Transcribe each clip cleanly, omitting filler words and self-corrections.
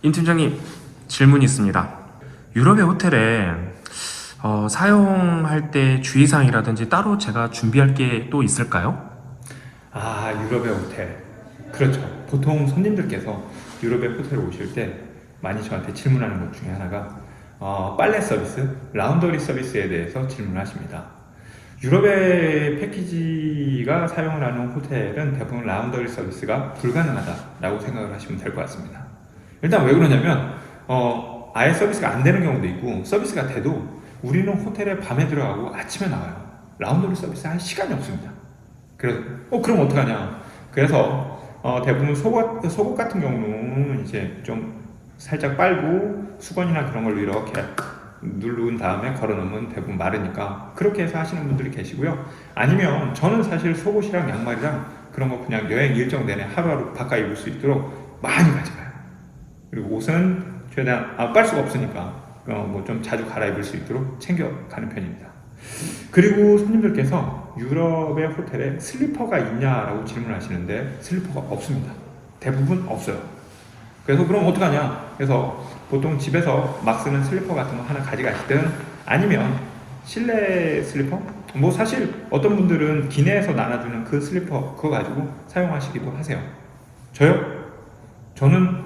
임 팀장님, 질문이 있습니다. 유럽의 호텔에 사용할 때 주의사항이라든지 따로 제가 준비할 게 또 있을까요? 아, 유럽의 호텔. 그렇죠. 보통 손님들께서 유럽의 호텔에 오실 때 많이 저한테 질문하는 것 중에 하나가 빨래 서비스, 라운더리 서비스에 대해서 질문하십니다. 유럽의 패키지가 사용을 하는 호텔은 대부분 라운더리 서비스가 불가능하다라고 생각을 하시면 될 것 같습니다. 일단 왜 그러냐면 아예 서비스가 안 되는 경우도 있고 서비스가 돼도 우리는 호텔에 밤에 들어가고 아침에 나와요. 라운더리 서비스 할 시간이 없습니다. 그래서 그럼 어떡하냐? 그래서 대부분 속옷 같은 경우는 이제 좀 살짝 빨고 수건이나 그런 걸로 이렇게 누른 다음에 걸어놓으면 대부분 마르니까 그렇게 해서 하시는 분들이 계시고요. 아니면 저는 사실 속옷이랑 양말이랑 그런 거 그냥 여행 일정 내내 하루하루 바꿔 입을 수 있도록 많이 가져가요. 그리고 옷은 최대한 빨 수가 없으니까 뭐 좀 자주 갈아입을 수 있도록 챙겨가는 편입니다. 그리고 손님들께서 유럽의 호텔에 슬리퍼가 있냐라고 질문하시는데 슬리퍼가 없습니다. 대부분 없어요. 그래서 그럼 어떡하냐? 그래서 보통 집에서 막 쓰는 슬리퍼 같은 거 하나 가져가시든 아니면 실내 슬리퍼? 뭐 사실 어떤 분들은 기내에서 나눠주는 그 슬리퍼 그거 가지고 사용하시기도 하세요. 저는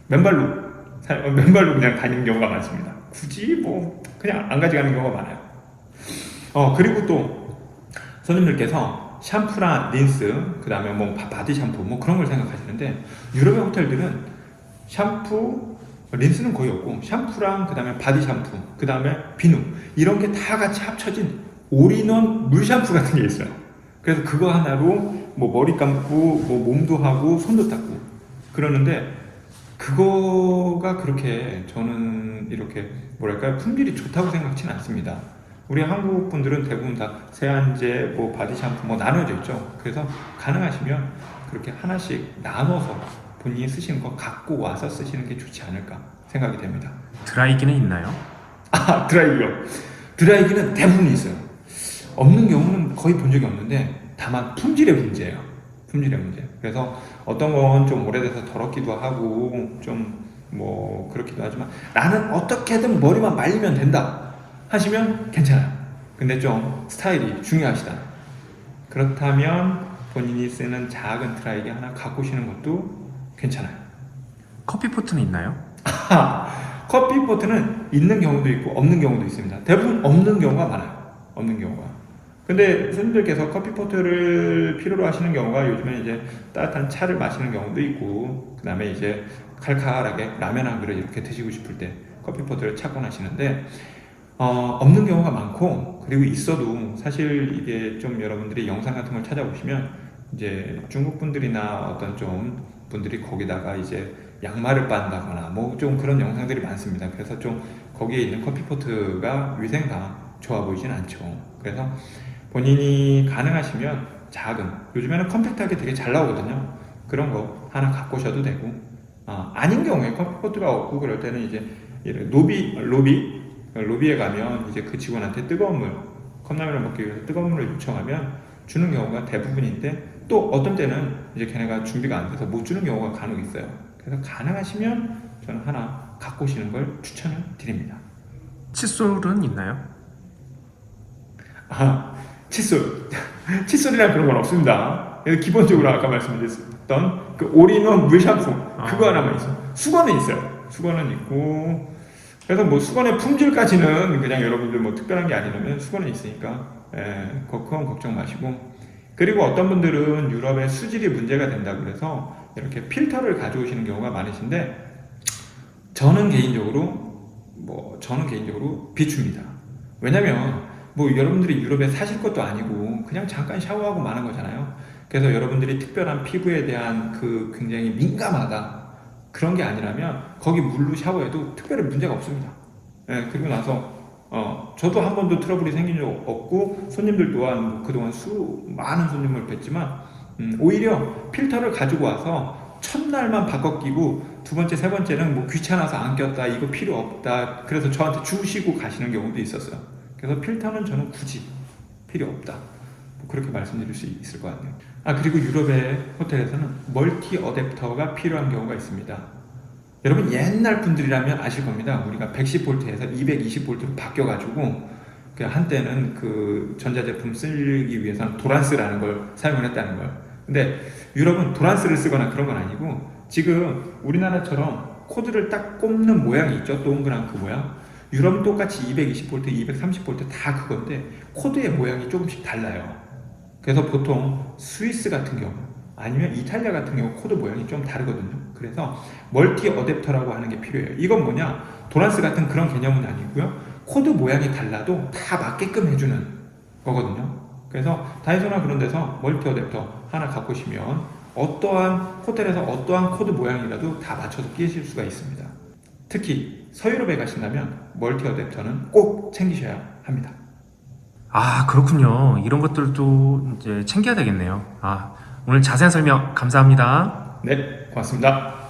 맨발로 그냥 다니는 경우가 많습니다. 굳이 뭐 그냥 안 가져가는 경우가 많아요. 그리고 또 손님들께서 샴푸나 린스, 그 다음에 뭐 바디 샴푸 뭐 그런 걸 생각하시는데 유럽의 호텔들은 샴푸, 린스는 거의 없고 샴푸랑 그 다음에 바디 샴푸, 그 다음에 비누 이런 게 다 같이 합쳐진 올인원 물 샴푸 같은 게 있어요. 그래서 그거 하나로 뭐 머리 감고 뭐 몸도 하고 손도 닦고 그러는데 그거가 그렇게 저는 이렇게 뭐랄까요 품질이 좋다고 생각지는 않습니다. 우리 한국 분들은 대부분 다 세안제, 뭐 바디 샴푸 뭐 나눠져 있죠. 그래서 가능하시면 그렇게 하나씩 나눠서 본인이 쓰시는 거 갖고 와서 쓰시는 게 좋지 않을까 생각이 됩니다. 드라이기는 있나요? 드라이기요. 드라이기는 대부분 있어요. 없는 경우는 거의 본 적이 없는데 다만 품질의 문제예요. 품질의 문제. 그래서 어떤 건 좀 오래돼서 더럽기도 하고 좀 뭐 그렇기도 하지만 나는 어떻게든 머리만 말리면 된다 하시면 괜찮아요. 근데 좀 스타일이 중요하시다. 그렇다면 본인이 쓰는 작은 드라이기 하나 갖고 오시는 것도 괜찮아요. 커피포트는 있나요? 커피포트는 있는 경우도 있고 없는 경우도 있습니다. 대부분 없는 경우가 많아요. 없는 경우가. 근데 손님들께서 커피포트를 필요로 하시는 경우가 요즘에 이제 따뜻한 차를 마시는 경우도 있고 그 다음에 이제 칼칼하게 라면 한 그릇 이렇게 드시고 싶을 때 커피포트를 찾곤 하시는데 없는 경우가 많고 그리고 있어도 사실 이게 좀 여러분들이 영상 같은 걸 찾아보시면 이제 중국 분들이나 어떤 좀 분들이 거기다가 이제 양말을 빤다거나 뭐 좀 그런 영상들이 많습니다. 그래서 좀 거기에 있는 커피포트가 위생상 좋아 보이진 않죠. 그래서 본인이 가능하시면 작은 요즘에는 컴팩트하게 되게 잘 나오거든요. 그런 거 하나 갖고 오셔도 되고 아닌 경우에 커피포트가 없고 그럴 때는 이제 로비에 가면 이제 그 직원한테 뜨거운 물 컵라면을 먹기 위해서 뜨거운 물을 요청하면 주는 경우가 대부분인데 또 어떤 때는 이제 걔네가 준비가 안 돼서 못 주는 경우가 간혹 있어요. 그래서 가능하시면 저는 하나 갖고 오시는 걸 추천을 드립니다. 칫솔은 있나요? 칫솔이랑 그런 건 없습니다. 그래서 기본적으로 아까 말씀드렸던 그 올인원 물 샴푸 그거 하나만 있어요. 수건은 있어요. 수건은 있고 그래서 뭐 수건의 품질까지는 그냥 여러분들 뭐 특별한 게 아니라면 수건은 있으니까 그건 걱정 마시고 그리고 어떤 분들은 유럽의 수질이 문제가 된다고 그래서 이렇게 필터를 가져오시는 경우가 많으신데 저는 개인적으로 비춥니다. 왜냐면 뭐 여러분들이 유럽에 사실 것도 아니고 그냥 잠깐 샤워하고 마는 거잖아요. 그래서 여러분들이 특별한 피부에 대한 그 굉장히 민감하다 그런 게 아니라면 거기 물로 샤워해도 특별히 문제가 없습니다. 그리고 나서 저도 한 번도 트러블이 생긴 적 없고 손님들 또한 뭐 그동안 많은 손님을 뵀지만 오히려 필터를 가지고 와서 첫날만 바꿔 끼고 두 번째, 세 번째는 뭐 귀찮아서 안 꼈다 이거 필요 없다 그래서 저한테 주시고 가시는 경우도 있었어요. 그래서 필터는 저는 굳이 필요 없다 뭐 그렇게 말씀드릴 수 있을 것 같네요. 그리고 유럽의 호텔에서는 멀티 어댑터가 필요한 경우가 있습니다. 여러분 옛날 분들이라면 아실 겁니다. 우리가 110V에서 220V로 바뀌어가지고 그 한때는 그 전자제품 쓰기 위해서는 도란스라는 걸 사용을 했다는 걸. 근데 유럽은 도란스를 쓰거나 그런 건 아니고 지금 우리나라처럼 코드를 딱 꼽는 모양이 있죠. 동그란 그 모양. 유럽은 똑같이 220V, 230V 다 그건데 코드의 모양이 조금씩 달라요. 그래서 보통 스위스 같은 경우 아니면 이탈리아 같은 경우 코드 모양이 좀 다르거든요. 그래서 멀티 어댑터라고 하는 게 필요해요. 이건 뭐냐? 도란스 같은 그런 개념은 아니고요. 코드 모양이 달라도 다 맞게끔 해주는 거거든요. 그래서 다이소나 그런 데서 멀티 어댑터 하나 갖고 오시면 어떠한 호텔에서 어떠한 코드 모양이라도 다 맞춰서 끼실 수가 있습니다. 특히 서유럽에 가신다면 멀티 어댑터는 꼭 챙기셔야 합니다. 아, 그렇군요. 이런 것들도 이제 챙겨야 되겠네요. 아, 오늘 자세한 설명 감사합니다. 네, 고맙습니다.